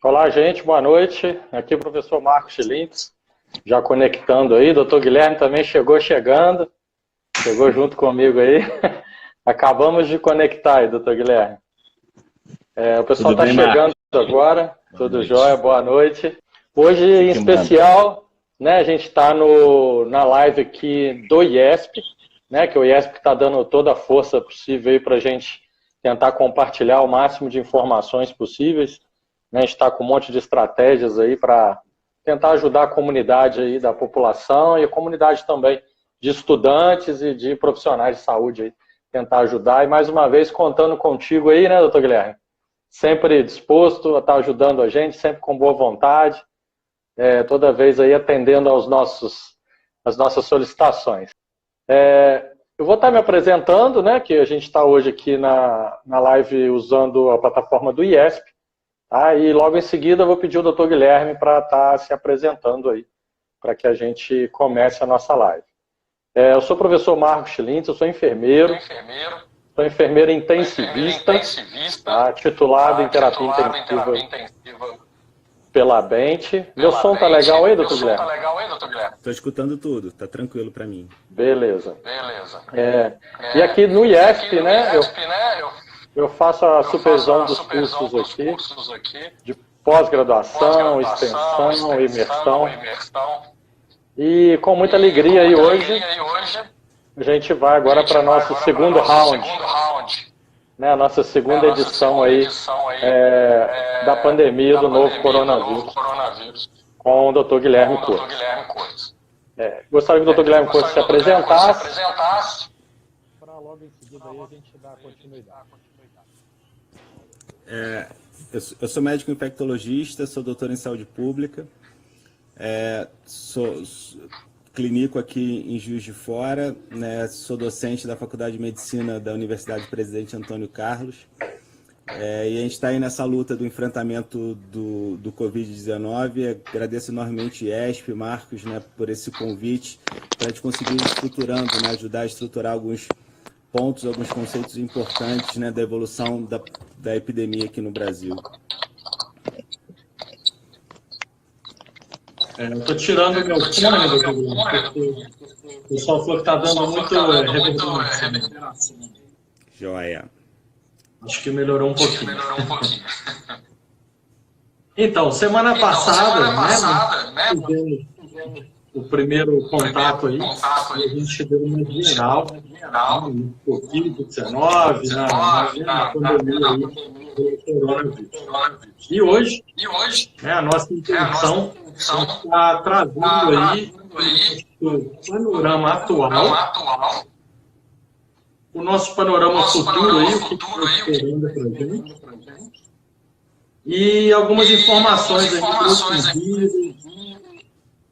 Olá, gente, boa noite. Aqui é o professor Marcos Schilintz, já conectando aí. Doutor Guilherme também chegou chegando, chegou junto comigo aí. Acabamos de conectar aí, doutor Guilherme. O pessoal está chegando agora, tudo jóia, boa noite. Hoje, em especial, né, a gente está na live aqui do IESP, né, que o IESP está dando toda a força possível aí para a gente tentar compartilhar o máximo de informações possíveis. A gente está com um monte de estratégias aí para tentar ajudar a comunidade aí da população e a comunidade também de estudantes e de profissionais de saúde aí, tentar ajudar. E mais uma vez contando contigo aí, né, doutor Guilherme? Sempre disposto a estar ajudando a gente, sempre com boa vontade, toda vez aí atendendo às nossas solicitações. Eu vou estar me apresentando, né, que a gente está hoje aqui na live usando a plataforma do IESP. E logo em seguida eu vou pedir o doutor Guilherme para estar se apresentando aí, para que a gente comece a nossa live. Eu sou o professor Marcos Schilintz, eu sou enfermeiro, sou enfermeiro intensivista, titulado em terapia intensiva pela Bente. Meu som tá legal aí, doutor Guilherme? Estou escutando tudo, tá tranquilo para mim. Beleza. E aqui no IESP, né, eu faço a supervisão dos cursos aqui, de pós-graduação, extensão, imersão. E com muita alegria aí hoje, a gente vai agora para nosso segundo round, né, a nossa segunda edição aí da pandemia do novo coronavírus, com o Dr. Guilherme Couto. Gostaria que o Dr. Guilherme Couto se apresentasse, para logo em seguida aí a gente dar continuidade. Eu sou médico infectologista, sou doutor em saúde pública, clinico aqui em Juiz de Fora, né, sou docente da Faculdade de Medicina da Universidade Presidente Antônio Carlos, e a gente está aí nessa luta do enfrentamento do Covid-19. Agradeço enormemente o IESP, Marcos, né, por esse convite, para a gente conseguir ir estruturando, né, ajudar a estruturar alguns pontos, alguns conceitos importantes, né, da evolução da epidemia aqui no Brasil. Eu estou tirando o meu fone, doutor Guilherme, porque o pessoal falou que está dando muito reverberação. Joia. Acho que melhorou um pouquinho. Então, semana passada, né, o primeiro contato aí, a gente deu uma geral no Covid-19, na pandemia aí do coronavírus. E hoje, né, a nossa intenção está trazendo aí o panorama atual, o nosso panorama futuro aí, o que está esperando para a gente, e algumas informações aí,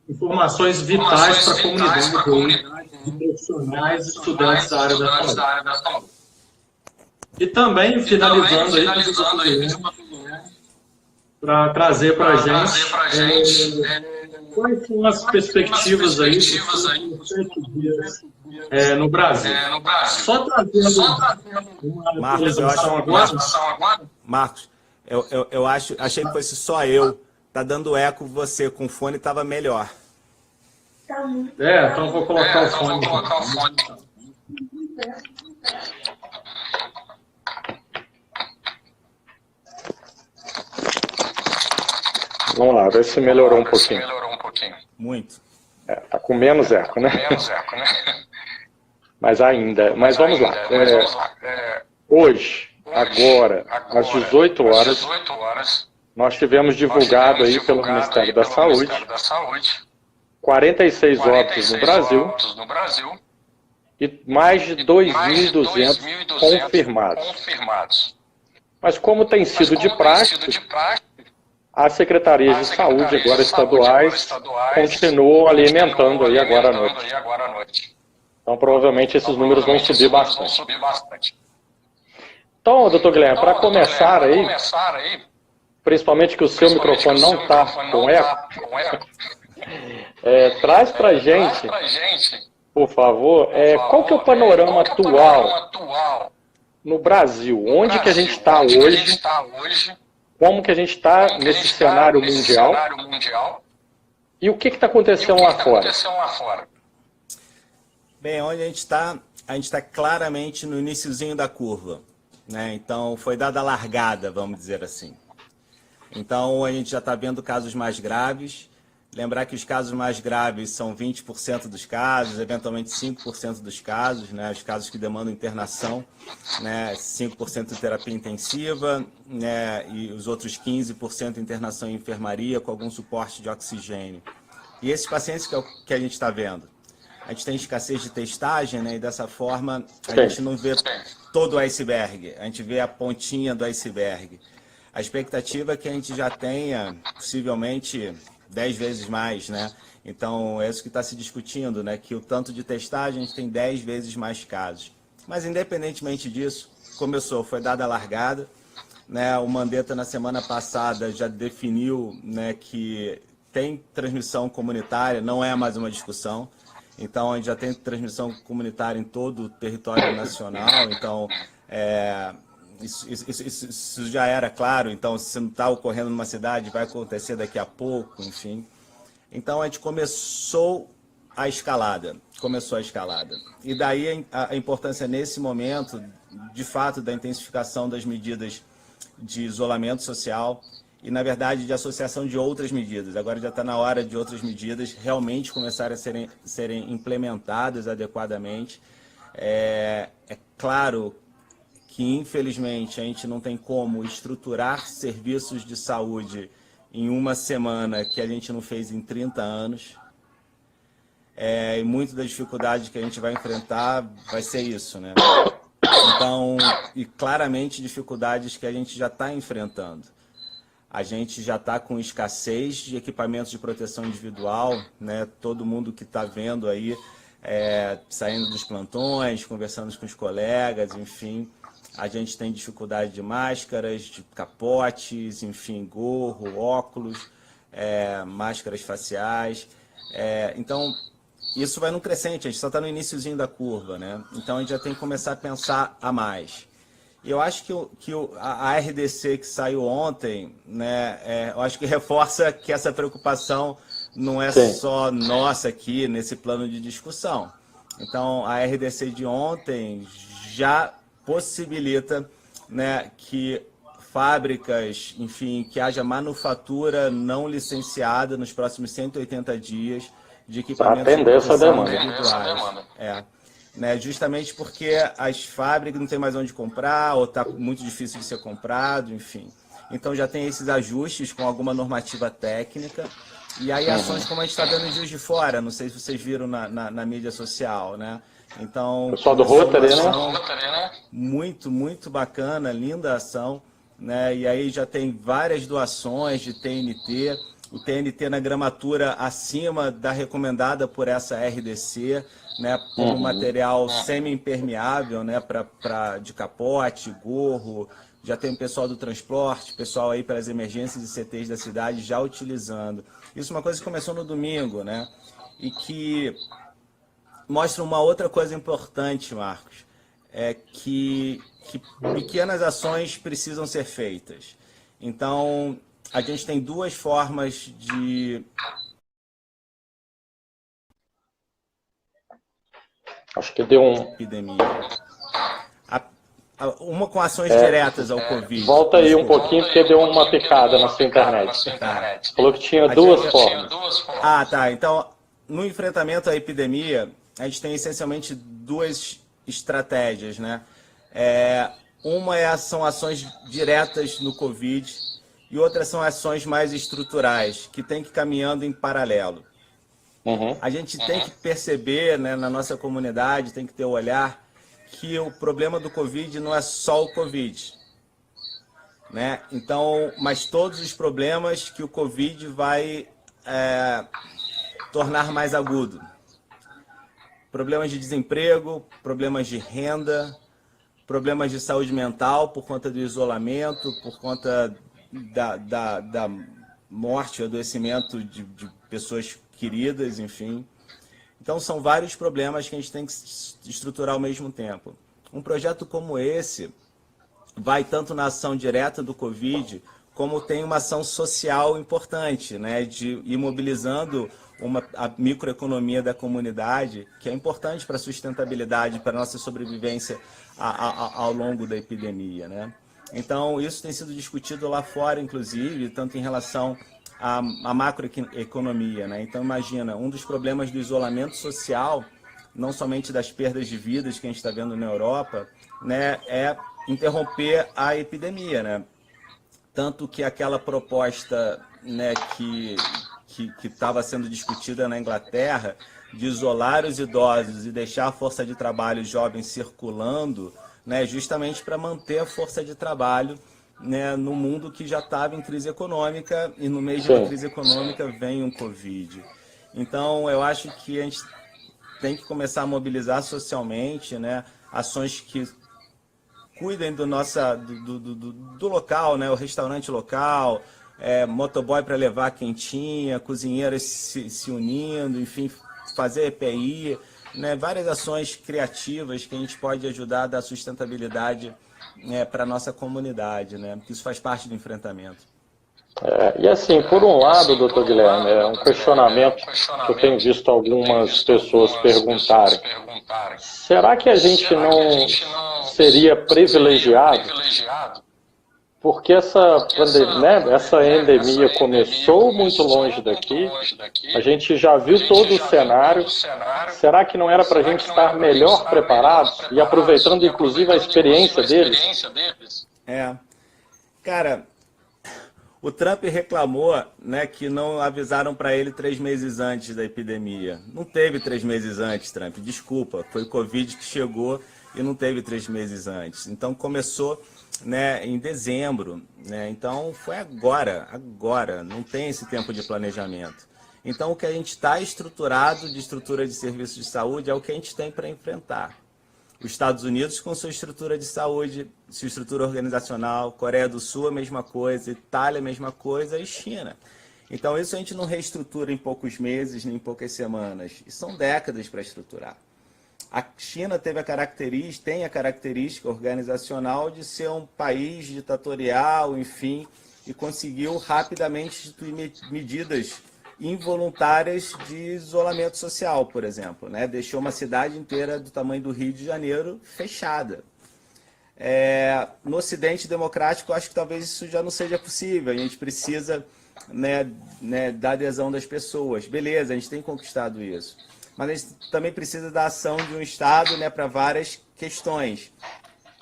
informações vitais para a comunidade de profissionais e estudantes da área da saúde. E também, finalizando aí, para trazer para a gente quais são as perspectivas aí dos 7 dias no Brasil. Só trazendo uma atualização agora. Marcos, eu achei que fosse só eu. Tá dando eco, você com o fone estava melhor. Então vou colocar o fone. Vamos lá, ver se melhorou um pouquinho. Muito. Tá com menos eco, né? Mas vamos lá. Hoje, agora, às 18 horas, nós tivemos divulgado aí pelo Ministério da Saúde 46 óbitos no Brasil e mais de 2.200 confirmados. Mas como tem sido de praxe, as secretarias de saúde agora estaduais continuam alimentando aí agora à noite. Então provavelmente esses números vão subir bastante. Então, doutor Guilherme, para começar aí, principalmente que o seu microfone não está com eco, traz para a gente, por favor, qual que é o panorama atual no Brasil? Onde que a gente está hoje como que a gente está nesse cenário mundial e o que está acontecendo lá fora. Bem, onde a gente está claramente no iniciozinho da curva, né? Então, foi dada a largada, vamos dizer assim. Então, a gente já está vendo casos mais graves. Lembrar que os casos mais graves são 20% dos casos, eventualmente 5% dos casos, né? Os casos que demandam internação, né? 5% de terapia intensiva, né? E os outros 15% internação em enfermaria com algum suporte de oxigênio. E esses pacientes que a gente está vendo, a gente tem escassez de testagem, né? E dessa forma a gente não vê todo o iceberg, a gente vê a pontinha do iceberg. A expectativa é que a gente já tenha, possivelmente, 10 vezes mais, né? Então, é isso que está se discutindo, né? Que o tanto de testagem, a gente tem 10 vezes mais casos. Mas, independentemente disso, foi dada a largada, né? O Mandetta, na semana passada, já definiu, né, que tem transmissão comunitária, não é mais uma discussão. Então, a gente já tem transmissão comunitária em todo o território nacional. Então, isso já era claro. Então, se não está ocorrendo numa cidade, vai acontecer daqui a pouco, enfim. Então, a gente começou a escalada. E daí a importância, nesse momento, de fato, da intensificação das medidas de isolamento social e, na verdade, de associação de outras medidas. Agora já está na hora de outras medidas realmente começarem a serem implementadas adequadamente. É claro que, infelizmente, a gente não tem como estruturar serviços de saúde em uma semana que a gente não fez em 30 anos. E muito da dificuldade que a gente vai enfrentar vai ser isso, né? Então, e claramente dificuldades que a gente já está enfrentando. A gente já está com escassez de equipamentos de proteção individual, né? Todo mundo que está vendo aí, saindo dos plantões, conversando com os colegas, enfim. A gente tem dificuldade de máscaras, de capotes, enfim, gorro, óculos, máscaras faciais. Então, isso vai no crescente, a gente só está no iniciozinho da curva, né? Então, a gente já tem que começar a pensar a mais. E eu acho que a RDC que saiu ontem, né, eu acho que reforça que essa preocupação não é só nossa aqui nesse plano de discussão. Então, a RDC de ontem já possibilita, né, que fábricas, enfim, que haja manufatura não licenciada nos próximos 180 dias de equipamentos de proteção individuais. Né, justamente porque as fábricas não têm mais onde comprar, ou está muito difícil de ser comprado, enfim. Então já tem esses ajustes com alguma normativa técnica, e aí ações como a gente está vendo em Juiz de Fora, não sei se vocês viram na mídia social, né? Então, pessoal do Rotary, né? Muito, muito bacana, linda ação, né? E aí já tem várias doações de TNT, o TNT na gramatura acima da recomendada por essa RDC, né, como material semi-impermeável, né, de capote, gorro. Já tem o pessoal do transporte, pessoal aí pelas emergências e CTs da cidade já utilizando. Isso é uma coisa que começou no domingo, né, e que mostra uma outra coisa importante, Marcos, que pequenas ações precisam ser feitas. Então, a gente tem duas formas de... Acho que deu epidemia. Uma com ações diretas ao Covid. Volta aí um pouquinho, porque deu uma picada na sua internet. Tá. Falou que tinha duas formas. Ah, tá. Então, no enfrentamento à epidemia, a gente tem essencialmente duas estratégias, né? Uma são ações diretas no Covid e outras são ações mais estruturais, que tem que ir caminhando em paralelo. A gente tem que perceber, né, na nossa comunidade, tem que ter o olhar que o problema do Covid não é só o Covid, né? Então, mas todos os problemas que o Covid vai tornar mais agudo. Problemas de desemprego, problemas de renda, problemas de saúde mental por conta do isolamento, por conta da morte, adoecimento de pessoas queridas, enfim. Então, são vários problemas que a gente tem que estruturar ao mesmo tempo. Um projeto como esse vai tanto na ação direta do Covid, como tem uma ação social importante, né, de ir mobilizando a microeconomia da comunidade, que é importante para a sustentabilidade, para a nossa sobrevivência ao longo da epidemia, né? Então, isso tem sido discutido lá fora, inclusive, tanto em relação à macroeconomia, né? Então, imagina, um dos problemas do isolamento social, não somente das perdas de vidas que a gente está vendo na Europa, né, é interromper a epidemia, né? Tanto que aquela proposta, né, que estava sendo discutida na Inglaterra, de isolar os idosos e deixar a força de trabalho jovem circulando, né, justamente para manter a força de trabalho, né, no mundo que já estava em crise econômica, e no meio de uma crise econômica vem um Covid. Então, eu acho que a gente tem que começar a mobilizar socialmente, né, ações que cuidem do local, né, o restaurante local, motoboy para levar quentinha, cozinheiras se unindo, enfim, fazer EPI, né, várias ações criativas que a gente pode ajudar a dar sustentabilidade, né, para a nossa comunidade, né, porque isso faz parte do enfrentamento. E assim, por um lado, doutor Guilherme, é um questionamento que eu tenho visto algumas pessoas perguntarem. Será que a gente não seria privilegiado? Porque essa endemia começou muito longe daqui, a gente já viu todo o cenário. Será que não era para a gente estar melhor preparados e aproveitando inclusive a experiência deles? Cara, o Trump reclamou, né, que não avisaram para ele 3 meses antes da epidemia. Não teve 3 meses antes, Trump, desculpa, foi o Covid que chegou e não teve 3 meses antes. Então começou, né, em dezembro, né? Então foi agora, não tem esse tempo de planejamento. Então o que a gente está estruturado de estrutura de serviços de saúde é o que a gente tem para enfrentar. Os Estados Unidos com sua estrutura de saúde, sua estrutura organizacional, Coreia do Sul a mesma coisa, Itália a mesma coisa e China. Então isso a gente não reestrutura em poucos meses, nem em poucas semanas, e são décadas para estruturar. A China tem a característica organizacional de ser um país ditatorial, enfim, e conseguiu rapidamente instituir medidas involuntárias de isolamento social, por exemplo, né? Deixou uma cidade inteira do tamanho do Rio de Janeiro fechada. No Ocidente democrático, acho que talvez isso já não seja possível. A gente precisa, né, da adesão das pessoas. Beleza, a gente tem conquistado isso. Mas a gente também precisa da ação de um Estado, né, para várias questões.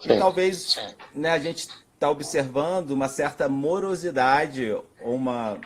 E talvez, né, a gente está observando uma certa morosidade, ou uma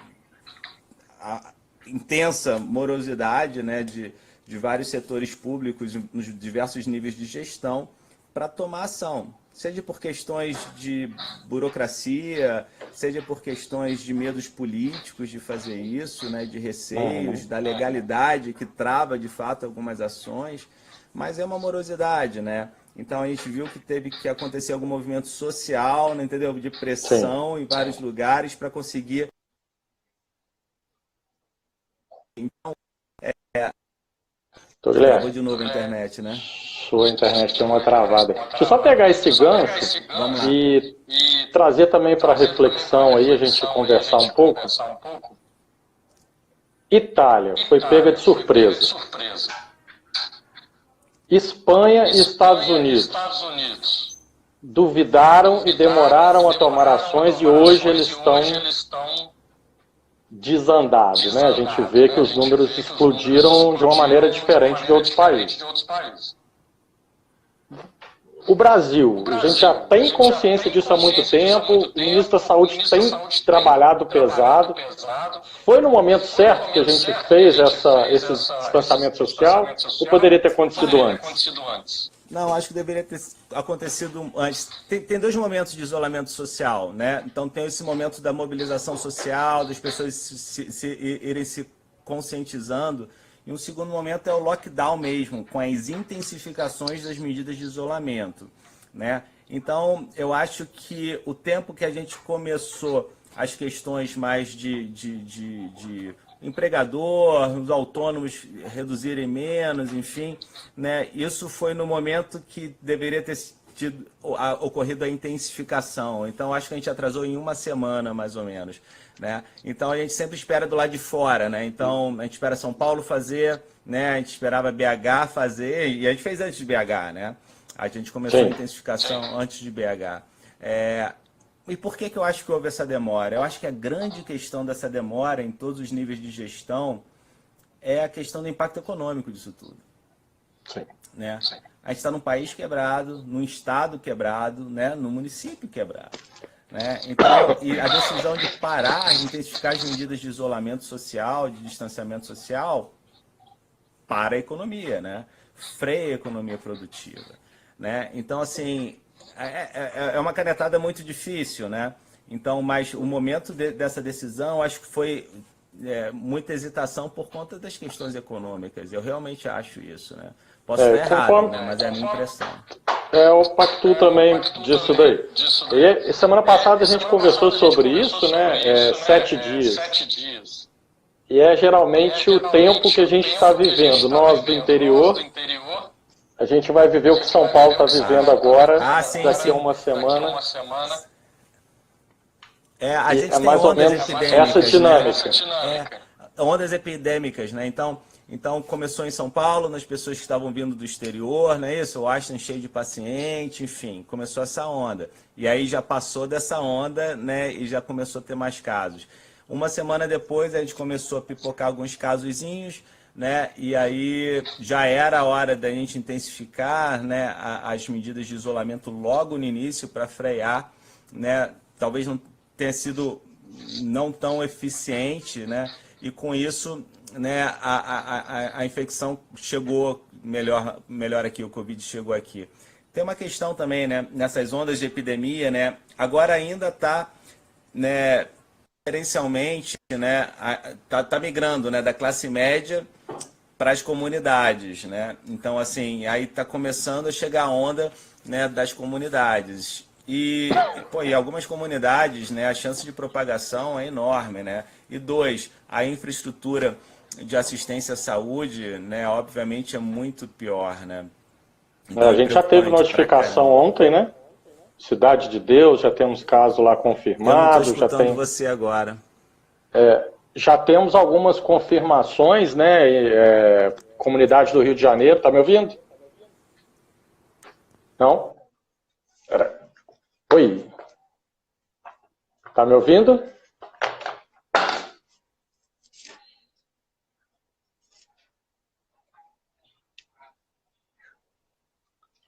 intensa morosidade, né, de vários setores públicos nos diversos níveis de gestão para tomar ação. Seja por questões de burocracia, seja por questões de medos políticos de fazer isso, né, de receios, da legalidade que trava de fato algumas ações, mas é uma morosidade, né? Então a gente viu que teve que acontecer algum movimento social, né, entendeu? De pressão em vários lugares para conseguir. Então, travou de novo a internet, né? Sua internet tem uma travada. Deixa eu só pegar esse gancho e trazer também para reflexão aí, a gente conversar um pouco. Itália foi pega de surpresa. Espanha e Estados Unidos duvidaram e demoraram a tomar ações e hoje eles estão desandados, né? A gente vê que os números explodiram de uma maneira diferente de outros países. O Brasil, a gente já tem consciência disso há muito tempo, o ministro da Saúde tem trabalhado pesado. Foi no momento certo que a gente fez esse distanciamento social ou poderia ter acontecido antes? Não, acho que deveria ter acontecido antes. Tem 2 momentos de isolamento social, né? Então tem esse momento da mobilização social, das pessoas irem se conscientizando. E um segundo momento é o lockdown mesmo, com as intensificações das medidas de isolamento, né? Então, eu acho que o tempo que a gente começou as questões mais de empregador, os autônomos reduzirem menos, enfim, né? Isso foi no momento que deveria ter ocorrido a intensificação. Então, acho que a gente atrasou em uma semana, mais ou menos, né? Então, a gente sempre espera do lado de fora, né? Então, a gente espera São Paulo fazer, né? A gente esperava BH fazer, e a gente fez antes de BH, né? A gente começou a intensificação antes de BH. E por que eu acho que houve essa demora? Eu acho que a grande questão dessa demora em todos os níveis de gestão é a questão do impacto econômico disso tudo. Sim. Né? A gente está num país quebrado, num estado quebrado, né? Num município quebrado. Né? Então, e a decisão de parar, intensificar as medidas de isolamento social, de distanciamento social, para a economia, né? Freia a economia produtiva. Né? Então, assim, é uma canetada muito difícil, né? Então, mas o momento dessa decisão, acho que foi muita hesitação por conta das questões econômicas. Eu realmente acho isso, né? Posso estar errado, né? Mas é a minha impressão. Eu pactuo também disso daí. E semana passada a gente conversou sobre isso, né? 7 dias. E é geralmente o tempo que a gente está vivendo. Nós do interior, a gente vai viver o que São Paulo está vivendo agora, daqui a uma semana. A gente tem mais ou menos essa dinâmica. Né? Ondas epidêmicas, né? Então começou em São Paulo, nas pessoas que estavam vindo do exterior, não é isso? O Einstein cheio de paciente, enfim, começou essa onda. E aí já passou dessa onda, né? E já começou a ter mais casos. Uma semana depois a gente começou a pipocar alguns casozinhos, né? E aí já era a hora da gente intensificar, né, as medidas de isolamento logo no início para frear, né? Talvez não tenha sido não tão eficiente, né? E com isso, né, a infecção chegou melhor aqui, o Covid chegou aqui. Tem uma questão também, né, nessas ondas de epidemia, né? Agora ainda está, né, diferencialmente, né, tá migrando, né, da classe média para as comunidades, né? Então, assim, aí está começando a chegar a onda, né, das comunidades. E algumas comunidades, né, a chance de propagação é enorme, né? E 2, a infraestrutura de assistência à saúde, né, obviamente é muito pior, né? Então, a gente já teve notificação ontem, né? Cidade de Deus, já temos caso lá confirmado. Eu não estou escutando você agora. Já temos algumas confirmações, né? Comunidade do Rio de Janeiro, tá me ouvindo? Não? Oi. Tá me ouvindo?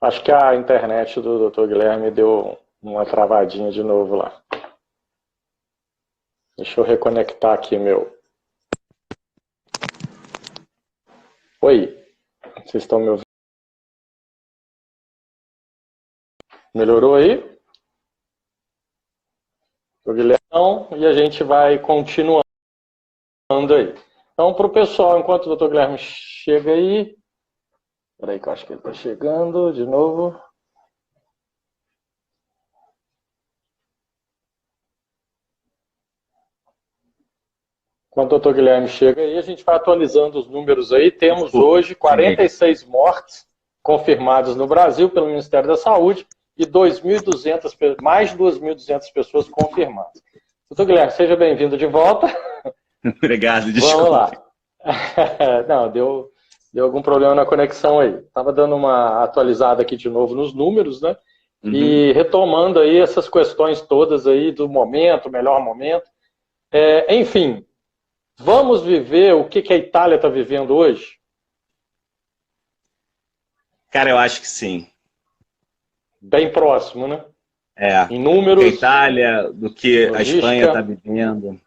Acho que a internet do Dr. Guilherme deu uma travadinha de novo lá. Deixa eu reconectar aqui meu. Oi, vocês estão me ouvindo? Melhorou aí? Dr. Guilherme, e a gente vai continuando aí. Então, para o pessoal, enquanto o Dr. Guilherme chega aí. Espera aí que eu acho que ele está chegando de novo. Quando o Dr. Guilherme chega aí, a gente vai atualizando os números aí. Temos hoje 46 mortes confirmadas no Brasil pelo Ministério da Saúde e mais de 2.200 pessoas confirmadas. Dr. Guilherme, seja bem-vindo de volta. Obrigado, desculpa. Vamos lá. Não, deu algum problema na conexão aí. Estava dando uma atualizada aqui de novo nos números, né? Uhum. E retomando aí essas questões todas aí do momento, melhor momento. Enfim, vamos viver o que a Itália está vivendo hoje? Cara, eu acho que sim. Bem próximo, né? Em números. A Itália, do que logística. A Espanha está vivendo.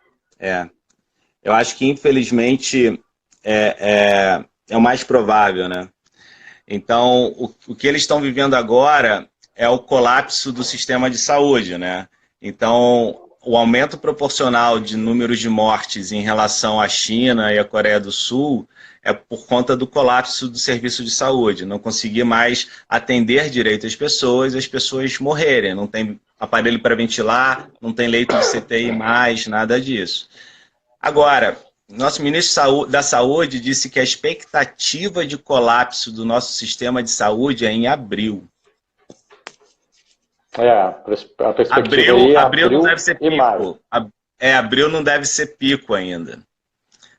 Eu acho que, infelizmente, é o mais provável, né? Então, o que eles estão vivendo agora é o colapso do sistema de saúde, né? Então, o aumento proporcional de números de mortes em relação à China e à Coreia do Sul é por conta do colapso do serviço de saúde. Não conseguir mais atender direito as pessoas morrerem. Não tem aparelho para ventilar, não tem leito de CTI mais, nada disso. Agora, nosso ministro da Saúde disse que a expectativa de colapso do nosso sistema de saúde é em abril. A perspectiva aí abril não deve ser pico. Maio. Abril não deve ser pico ainda.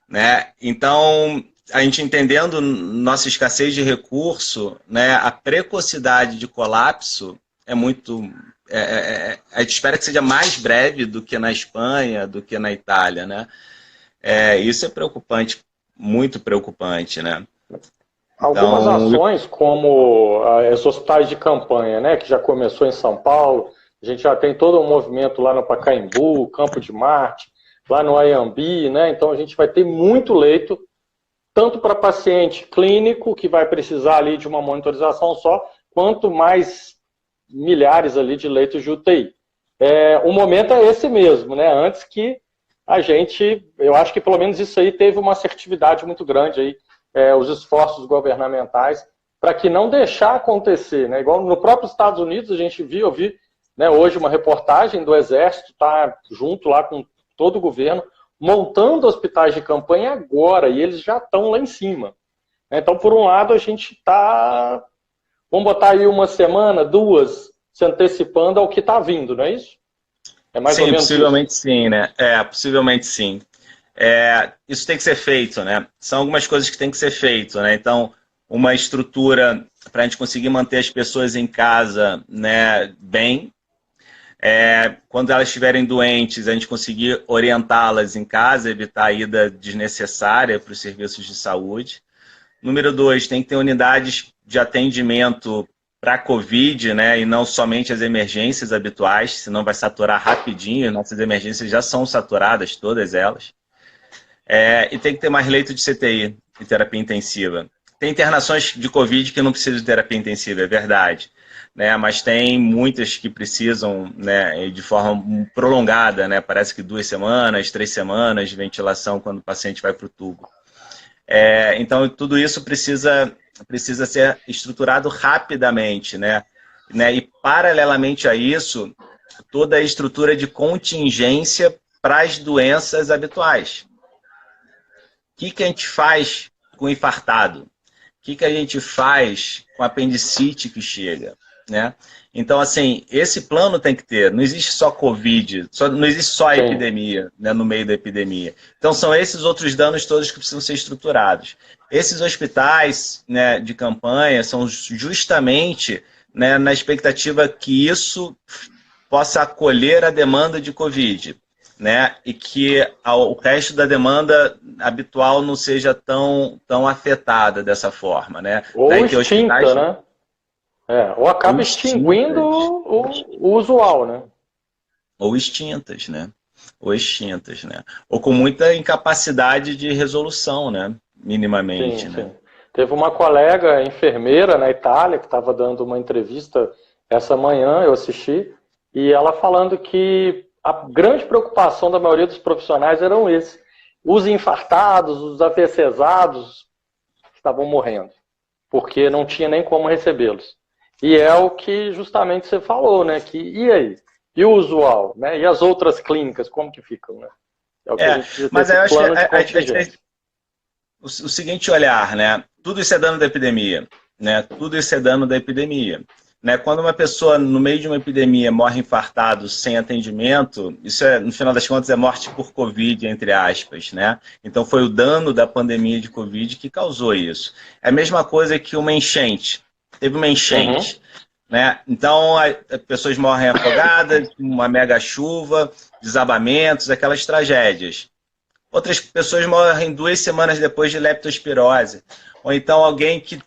Né? Então, a gente entendendo nossa escassez de recurso, né, a precocidade de colapso é muito... a gente espera que seja mais breve do que na Espanha, do que na Itália. Né? Isso é preocupante, muito preocupante. Né? Algumas ações, como os hospitais de campanha, né, que já começou em São Paulo, a gente já tem todo um movimento lá no Pacaembu, Campo de Marte, lá no Ayambi, né? Então a gente vai ter muito leito, tanto para paciente clínico, que vai precisar ali de uma monitorização só, quanto mais milhares ali de leitos de UTI. O momento é esse mesmo, né? Antes que a gente, eu acho que pelo menos isso aí teve uma assertividade muito grande aí, os esforços governamentais, para que não deixar acontecer, né? Igual no próprio Estados Unidos, a gente viu, eu vi, né, hoje uma reportagem do Exército, tá junto lá com todo o governo, montando hospitais de campanha agora, e eles já estão lá em cima. Então, por um lado, a gente está, vamos botar aí uma semana, 2, se antecipando ao que está vindo, não é isso? É mais ou menos possivelmente isso. Sim, né? Possivelmente sim. Isso tem que ser feito, né? São algumas coisas que tem que ser feito, né? Então, uma estrutura para a gente conseguir manter as pessoas em casa, né, bem. Quando elas estiverem doentes, a gente conseguir orientá-las em casa, evitar a ida desnecessária para os serviços de saúde. Número 2, tem que ter unidades de atendimento para a Covid, né, e não somente as emergências habituais, senão vai saturar rapidinho. Nossas emergências já são saturadas, todas elas. E tem que ter mais leito de CTI, de terapia intensiva. Tem internações de Covid que não precisam de terapia intensiva, é verdade. Né, mas tem muitas que precisam, né, de forma prolongada, né, parece que 2 semanas, 3 semanas de ventilação quando o paciente vai para o tubo. Então, tudo isso precisa ser estruturado rapidamente, né? E, paralelamente a isso, toda a estrutura de contingência para as doenças habituais. O que a gente faz com o infartado? O que a gente faz com a apendicite que chega? Né? Então, assim, esse plano tem que ter. Não existe só Covid, não existe só a epidemia, né, no meio da epidemia. Então, são esses outros danos todos que precisam ser estruturados. Esses hospitais, né, de campanha são justamente, né, na expectativa que isso possa acolher a demanda de Covid, né, e que o resto da demanda habitual não seja tão afetada dessa forma. Né? Ou extinta, né? Ou acaba extinguindo o usual, né? Ou extintas, né? Ou com muita incapacidade de resolução, né? Minimamente, né? Sim. Teve uma colega enfermeira na Itália que estava dando uma entrevista essa manhã, eu assisti, e ela falando que a grande preocupação da maioria dos profissionais eram esses. Os infartados, os AVCesados estavam morrendo, porque não tinha nem como recebê-los. E é o que justamente você falou, né? E aí? E o usual? Né? E as outras clínicas, como que ficam? Né? O que a gente precisa ter mas eu acho que o seguinte olhar, né? Tudo isso é dano da epidemia. Né? Tudo isso é dano da epidemia. Né? Quando uma pessoa, no meio de uma epidemia, morre infartado sem atendimento, isso, no final das contas, é morte por Covid, entre aspas. Né? Então, foi o dano da pandemia de Covid que causou isso. É a mesma coisa que uma enchente. Teve uma enchente, né? Então as pessoas morrem afogadas, uma mega chuva, desabamentos, aquelas tragédias. Outras pessoas morrem 2 semanas depois de leptospirose. Ou então alguém que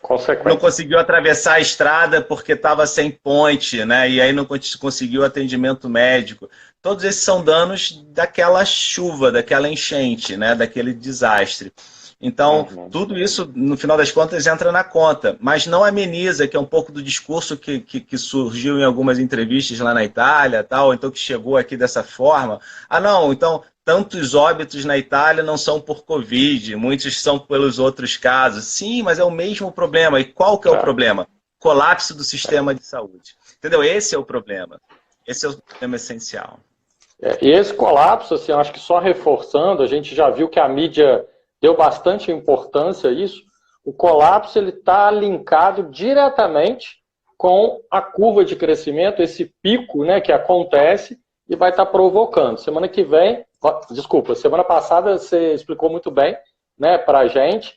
não conseguiu atravessar a estrada porque estava sem ponte, né? E aí não conseguiu atendimento médico. Todos esses são danos daquela chuva, daquela enchente, né? Daquele desastre. Então, tudo isso, no final das contas, entra na conta, mas não ameniza, que é um pouco do discurso que surgiu em algumas entrevistas lá na Itália, tal, então que chegou aqui dessa forma. Não, então, tantos óbitos na Itália não são por Covid, muitos são pelos outros casos. Sim, mas é o mesmo problema. E qual que é o problema? Colapso do sistema de saúde. Entendeu? Esse é o problema. Esse é o problema essencial. E esse colapso, assim, eu acho que só reforçando, a gente já viu que a mídia deu bastante importância a isso. O colapso está linkado diretamente com a curva de crescimento, esse pico, né, que acontece e vai estar provocando. Semana que vem, desculpa, semana passada você explicou muito bem, né, para a gente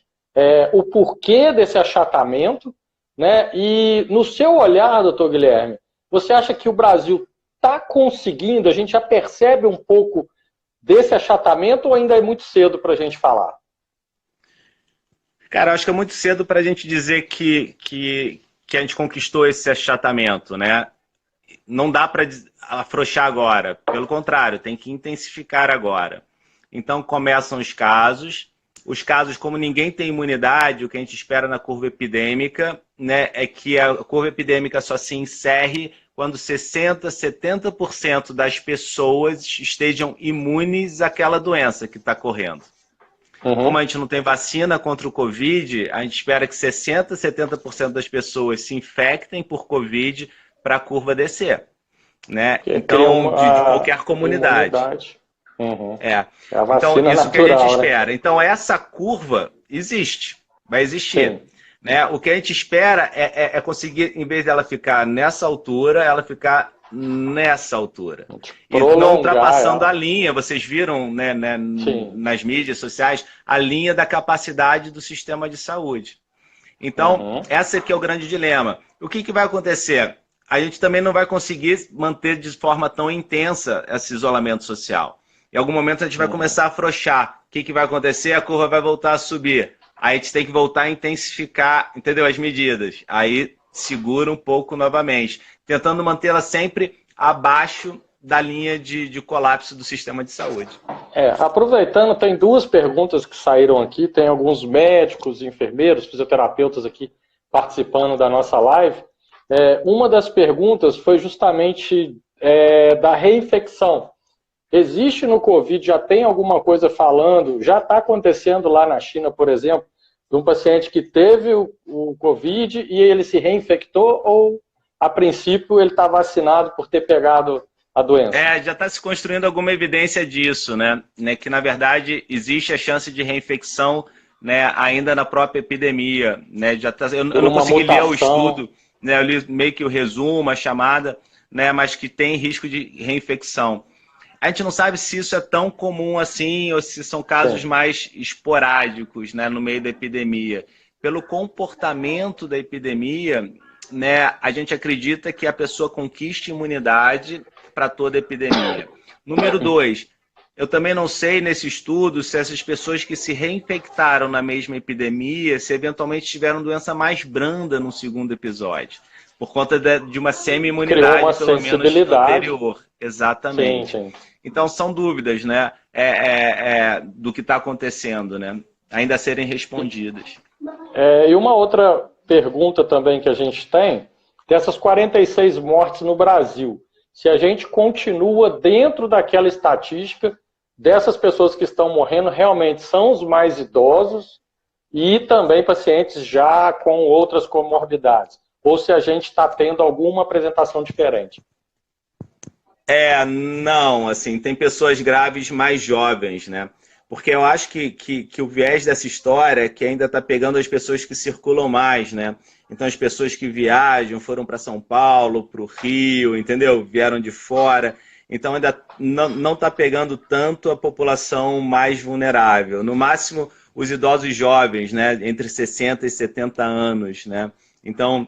o porquê desse achatamento, né, e no seu olhar, doutor Guilherme, você acha que o Brasil está conseguindo, a gente já percebe um pouco desse achatamento ou ainda é muito cedo para a gente falar? Cara, eu acho que é muito cedo para a gente dizer que a gente conquistou esse achatamento, né? Não dá para afrouxar agora, pelo contrário, tem que intensificar agora. Então começam os casos, como ninguém tem imunidade, o que a gente espera na curva epidêmica, né, é que a curva epidêmica só se encerre quando 60%, 70% das pessoas estejam imunes àquela doença que está correndo. Como a gente não tem vacina contra o Covid, a gente espera que 60%, 70% das pessoas se infectem por Covid para a curva descer. Né? Então, de qualquer comunidade. É a vacina então, isso natural, que a gente espera. Né? Então, essa curva existe, vai existir. Né? O que a gente espera é conseguir, em vez dela ficar nessa altura, ela ficar nessa altura. E não ultrapassando a linha, vocês viram, né, nas mídias sociais, a linha da capacidade do sistema de saúde. Então, esse aqui é o grande dilema. O que vai acontecer? A gente também não vai conseguir manter de forma tão intensa esse isolamento social. Em algum momento a gente vai começar a afrouxar. O que vai acontecer? A curva vai voltar a subir. Aí a gente tem que voltar a intensificar, entendeu? As medidas. Aí segura um pouco novamente, tentando mantê-la sempre abaixo da linha de colapso do sistema de saúde. Aproveitando, tem duas perguntas que saíram aqui, tem alguns médicos, enfermeiros, fisioterapeutas aqui participando da nossa live. Uma das perguntas foi justamente da reinfecção. Existe no Covid, já tem alguma coisa falando, já está acontecendo lá na China, por exemplo, de um paciente que teve o Covid e ele se reinfectou ou, a princípio, ele está vacinado por ter pegado a doença? Já está se construindo alguma evidência disso, né? Que, na verdade, existe a chance de reinfecção, né, ainda na própria epidemia. Né? Eu não consegui ler o estudo, né? Eu li meio que o resumo, a chamada, né, mas que tem risco de reinfecção. A gente não sabe se isso é tão comum assim ou se são casos mais esporádicos, né, no meio da epidemia. Pelo comportamento da epidemia, né, a gente acredita que a pessoa conquiste imunidade para toda a epidemia. Número 2, eu também não sei nesse estudo se essas pessoas que se reinfectaram na mesma epidemia, se eventualmente tiveram doença mais branda no segundo episódio. Por conta de uma semi-imunidade, pelo menos, anterior. Exatamente. Sim. Então, são dúvidas, né, do que está acontecendo, né, ainda a serem respondidas. E uma outra pergunta também que a gente tem, dessas 46 mortes no Brasil, se a gente continua dentro daquela estatística dessas pessoas que estão morrendo, realmente são os mais idosos e também pacientes já com outras comorbidades, ou se a gente está tendo alguma apresentação diferente. Não, assim, tem pessoas graves mais jovens, né? Porque eu acho que o viés dessa história é que ainda está pegando as pessoas que circulam mais, né? Então as pessoas que viajam, foram para São Paulo, para o Rio, entendeu? Vieram de fora. Então ainda não está pegando tanto a população mais vulnerável. No máximo, os idosos jovens, né? Entre 60 e 70 anos, né? Então,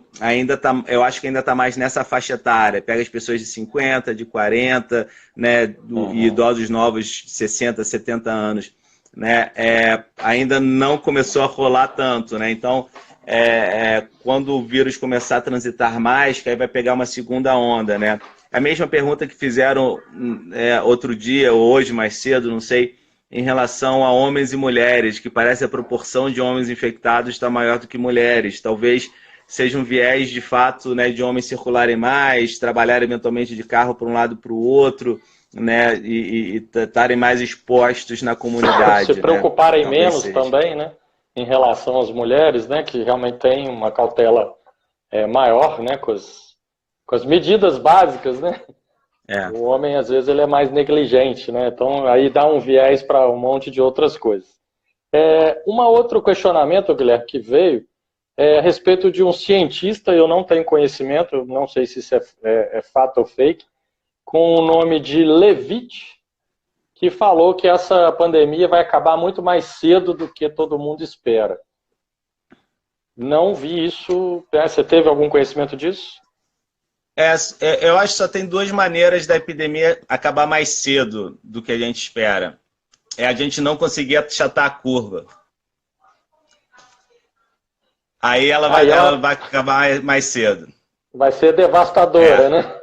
eu acho que ainda está mais nessa faixa etária. Pega as pessoas de 50, de 40, né, e idosos novos, 60, 70 anos. Né, ainda não começou a rolar tanto. Né? Então, quando o vírus começar a transitar mais, que aí vai pegar uma segunda onda. Né? A mesma pergunta que fizeram outro dia, ou hoje, mais cedo, não sei, em relação a homens e mulheres, que parece a proporção de homens infectados está maior do que mulheres. Talvez seja um viés, de fato, né, de homens circularem mais, trabalhar eventualmente de carro para um lado para o outro, né, e estarem mais expostos na comunidade. Se preocuparem, né, menos seja. Também, né, em relação às mulheres, né, que realmente têm uma cautela maior, né, com as medidas básicas, né. O homem, às vezes, ele é mais negligente, né, então aí dá um viés para um monte de outras coisas. Outro questionamento, Guilherme, que veio, a respeito de um cientista, eu não tenho conhecimento, eu não sei se isso é fato ou fake, com o nome de Levitt, que falou que essa pandemia vai acabar muito mais cedo do que todo mundo espera. Não vi isso. Você teve algum conhecimento disso? Eu acho que só tem duas maneiras da epidemia acabar mais cedo do que a gente espera. É a gente não conseguir achatar a curva. Aí ela vai acabar mais cedo. Vai ser devastadora, né?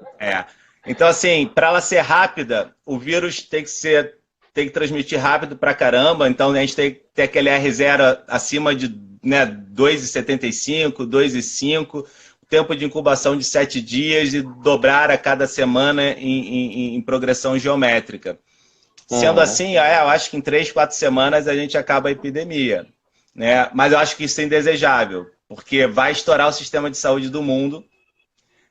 Então, assim, para ela ser rápida, o vírus tem que transmitir rápido pra caramba. Então, a gente tem que ter aquele R0 acima de 2,75, 2,5, tempo de incubação de 7 dias e dobrar a cada semana em progressão geométrica. Sendo assim, eu acho que em 3, 4 semanas a gente acaba a epidemia. Né? Mas eu acho que isso é indesejável, porque vai estourar o sistema de saúde do mundo.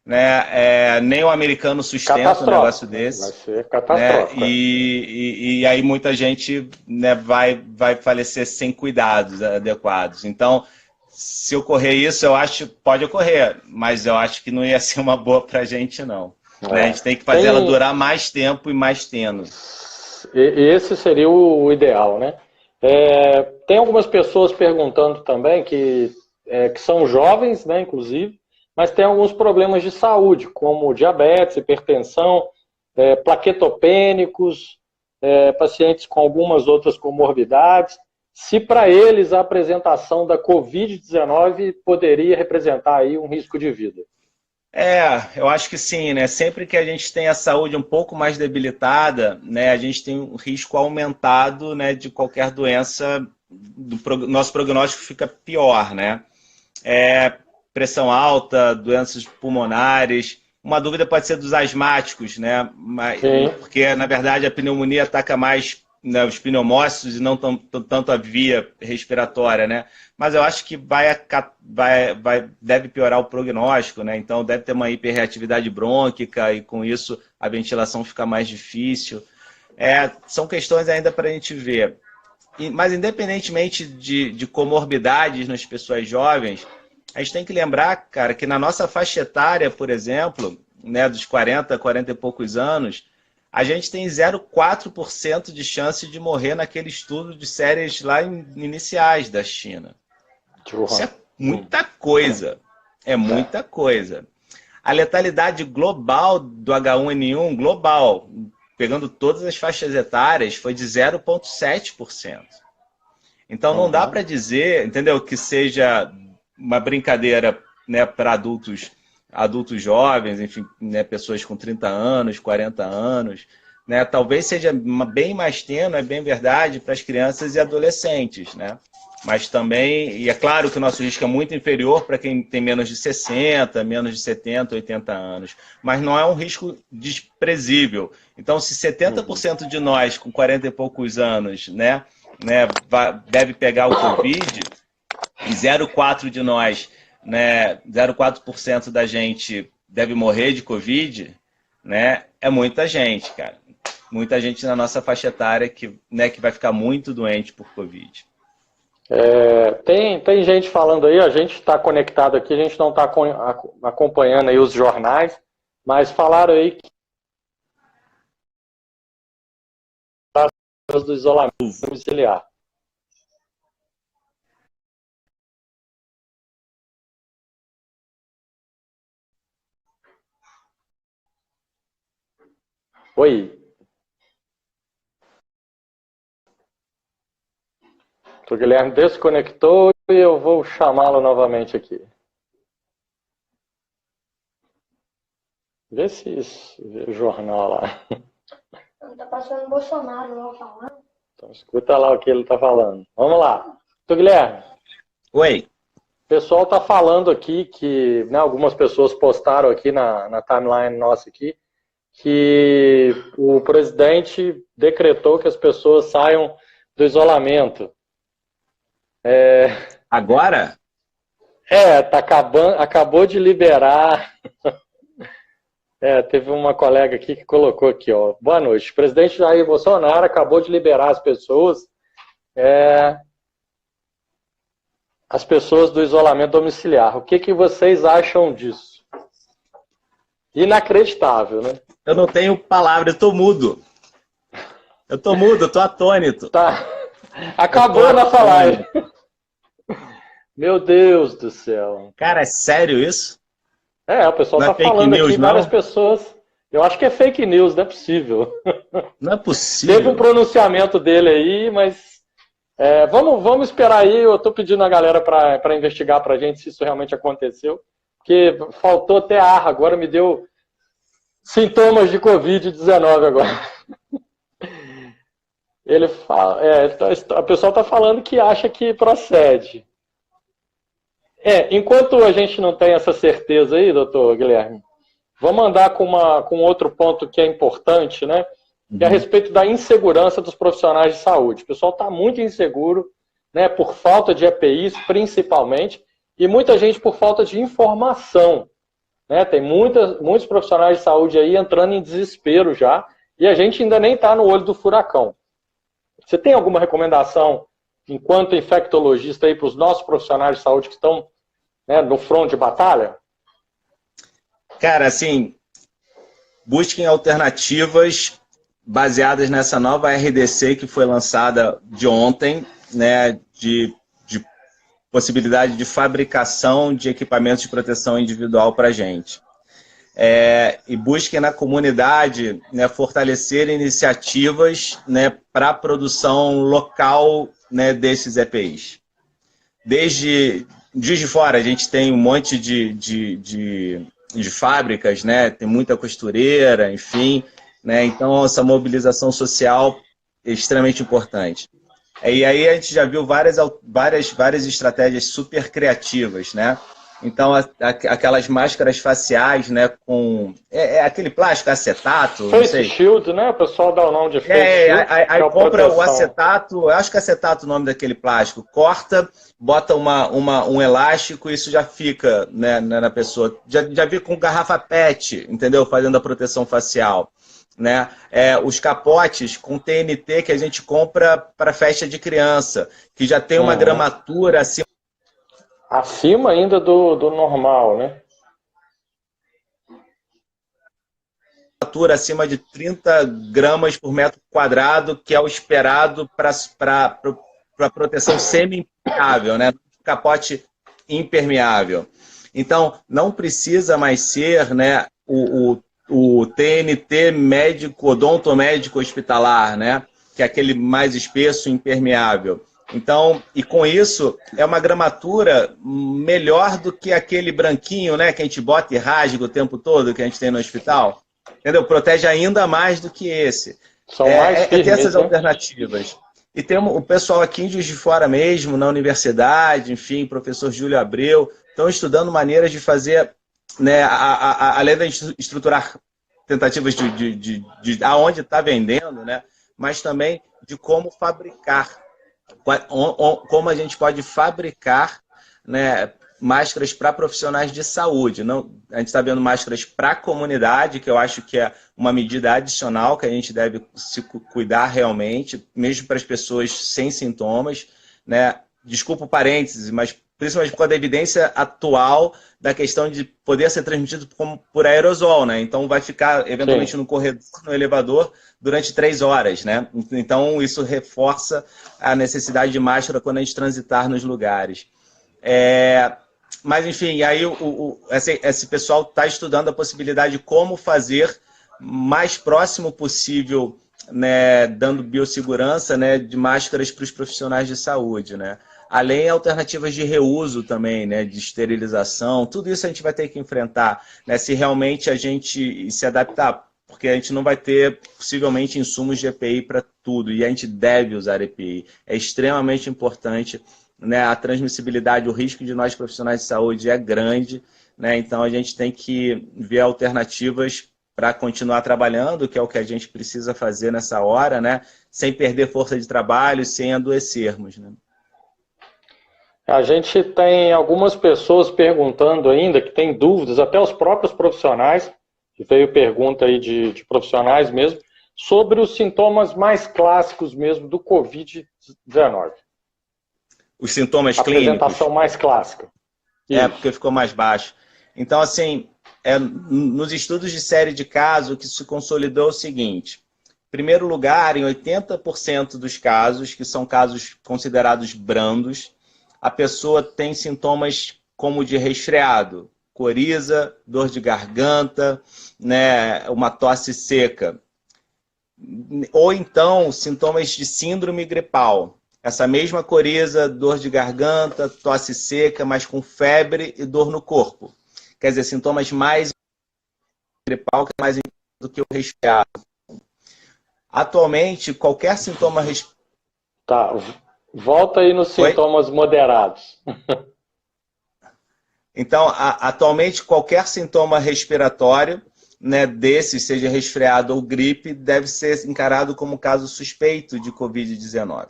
Né? Nem o americano sustenta um negócio desse. Vai ser catastrófico. Né? E aí muita gente, né, vai falecer sem cuidados adequados. Então, se ocorrer isso, eu acho que pode ocorrer, mas eu acho que não ia ser uma boa pra gente, não. Né? A gente tem que fazer ela durar mais tempo e mais tênue. Esse seria o ideal, né? Tem algumas pessoas perguntando também que são jovens, né, inclusive, mas tem alguns problemas de saúde, como diabetes, hipertensão, plaquetopênicos, pacientes com algumas outras comorbidades. Se para eles a apresentação da Covid-19 poderia representar aí um risco de vida. Eu acho que sim, né? Sempre que a gente tem a saúde um pouco mais debilitada, né, a gente tem um risco aumentado, né, de qualquer doença, nosso prognóstico fica pior, né? Pressão alta, doenças pulmonares. Uma dúvida pode ser dos asmáticos, né? Porque, na verdade, a pneumonia ataca mais, né, os pneumócitos e não tanto a via respiratória, né? Mas eu acho que deve piorar o prognóstico, né? Então deve ter uma hiperreatividade brônquica e com isso a ventilação fica mais difícil. São questões ainda para a gente ver. Mas independentemente de comorbidades nas pessoas jovens, a gente tem que lembrar, cara, que na nossa faixa etária, por exemplo, né, dos 40 e poucos anos, a gente tem 0,4% de chance de morrer naquele estudo de séries lá iniciais da China. Isso é muita coisa. É muita coisa. A letalidade global do H1N1, global, pegando todas as faixas etárias, foi de 0,7%. Então não dá para dizer, entendeu, que seja uma brincadeira, né, para adultos jovens, enfim, né, pessoas com 30 anos, 40 anos, né, talvez seja bem mais tênue, é bem verdade, para as crianças e adolescentes, né? Mas também, e é claro que o nosso risco é muito inferior para quem tem menos de 60, menos de 70, 80 anos, mas não é um risco desprezível. Então, se 70% de nós com 40 e poucos anos, né, deve pegar o Covid, e 0,4% de nós, né, 0,4% da gente deve morrer de Covid, né, é muita gente, cara. Muita gente na nossa faixa etária que vai ficar muito doente por Covid. Tem gente falando aí, a gente está conectado aqui, a gente não está acompanhando aí os jornais, mas falaram aí que do isolamento domiciliar. Oi. O Guilherme desconectou e eu vou chamá-lo novamente aqui. Vê se vê o jornal lá. Tá passando o Bolsonaro lá falando. Então escuta lá o que ele está falando. Vamos lá. Guilherme. Oi. O pessoal está falando aqui que, né, algumas pessoas postaram aqui na timeline nossa aqui, que o presidente decretou que as pessoas saiam do isolamento. Agora? Acabou de liberar. Teve uma colega aqui que colocou aqui, ó. Boa noite. O presidente Jair Bolsonaro acabou de liberar as pessoas as pessoas do isolamento domiciliar. O que vocês acham disso? Inacreditável, né? Eu não tenho palavra, eu tô mudo. Eu tô atônito. Tá. Acabou a nossa live. Meu Deus do céu. Cara, é sério isso? O pessoal não tá é falando news, aqui, várias pessoas. Eu acho que é fake news, não é possível. Não é possível. Teve um pronunciamento dele aí, mas vamos esperar aí. Eu tô pedindo a galera para investigar pra gente se isso realmente aconteceu. Porque faltou até ar, agora me deu sintomas de Covid-19 agora. Ele fala, a pessoa está falando que acha que procede. Enquanto a gente não tem essa certeza aí, doutor Guilherme, vamos andar com outro ponto que é importante, né? Que é a respeito da insegurança dos profissionais de saúde. O pessoal está muito inseguro, né? Por falta de EPIs, principalmente, e muita gente por falta de informação. Né? Tem muitos profissionais de saúde aí entrando em desespero já, e a gente ainda nem está no olho do furacão. Você tem alguma recomendação, enquanto infectologista, aí para os nossos profissionais de saúde que estão, né, no front de batalha? Cara, assim, busquem alternativas baseadas nessa nova RDC que foi lançada de ontem, né, de possibilidade de fabricação de equipamentos de proteção individual para a gente. E busquem na comunidade, né, fortalecer iniciativas, né, para a produção local, né, desses EPIs. Desde Juiz de Fora, a gente tem um monte de fábricas, né, tem muita costureira, enfim, né, então essa mobilização social é extremamente importante. E aí a gente já viu várias estratégias super criativas, né? Então, aquelas máscaras faciais, né, com... aquele plástico, acetato, não sei. Face shield, né? O pessoal dá o nome de face shield. Aí compra o acetato, eu acho que acetato é o nome daquele plástico. Corta, bota um elástico e isso já fica, né, na pessoa. Já vi com garrafa PET, entendeu? Fazendo a proteção facial. Né? Os capotes com TNT que a gente compra para festa de criança, que já tem uma gramatura acima ainda do normal, né? Acima de 30 gramas por metro quadrado, que é o esperado para proteção semi-impermeável, né? Capote impermeável. Então, não precisa mais ser, né, o TNT médico, odontomédico hospitalar, né? Que é aquele mais espesso, impermeável. Então, e com isso, é uma gramatura melhor do que aquele branquinho, né? Que a gente bota e rasga o tempo todo, que a gente tem no hospital. Entendeu? Protege ainda mais do que esse. São mais firmes, ter essas né? alternativas. E tem o pessoal aqui em Juiz de Fora mesmo, na universidade, enfim, professor Júlio Abreu, estão estudando maneiras de fazer, né, além de estruturar tentativas de aonde está vendendo, né, mas também de como fabricar, como a gente pode fabricar, né, máscaras para profissionais de saúde. Não, a gente está vendo máscaras para a comunidade, que eu acho que é uma medida adicional que a gente deve se cuidar realmente, mesmo para as pessoas sem sintomas, né? Desculpa o parêntese, mas principalmente por causa da evidência atual da questão de poder ser transmitido por aerosol, né? Então vai ficar eventualmente no corredor, no elevador, durante 3 horas, né? Então isso reforça a necessidade de máscara quando a gente transitar nos lugares. Mas enfim, aí esse pessoal está estudando a possibilidade de como fazer mais próximo possível, né, dando biossegurança, né, de máscaras para os profissionais de saúde, né? Além de alternativas de reuso também, né, de esterilização, tudo isso a gente vai ter que enfrentar, né, se realmente a gente se adaptar, porque a gente não vai ter, possivelmente, insumos de EPI para tudo, e a gente deve usar EPI. É extremamente importante, né, a transmissibilidade, o risco de nós profissionais de saúde é grande, né, então a gente tem que ver alternativas para continuar trabalhando, que é o que a gente precisa fazer nessa hora, né, sem perder força de trabalho, sem adoecermos, né. A gente tem algumas pessoas perguntando ainda, que tem dúvidas, até os próprios profissionais, que veio pergunta aí de profissionais mesmo, sobre os sintomas mais clássicos mesmo do Covid-19. Os sintomas clínicos. Apresentação mais clássica. É, porque ficou mais baixo. Então, assim, nos estudos de série de casos, o que se consolidou é o seguinte. Em primeiro lugar, em 80% dos casos, que são casos considerados brandos, a pessoa tem sintomas como de resfriado, coriza, dor de garganta, né, uma tosse seca. Ou então, sintomas de síndrome gripal. Essa mesma coriza, dor de garganta, tosse seca, mas com febre e dor no corpo. Quer dizer, sintomas mais gripal que é mais do que o resfriado. Atualmente, qualquer sintoma respiratório... Tá, volta aí nos sintomas moderados. Então, atualmente, qualquer sintoma respiratório, né, desses, seja resfriado ou gripe, deve ser encarado como caso suspeito de Covid-19.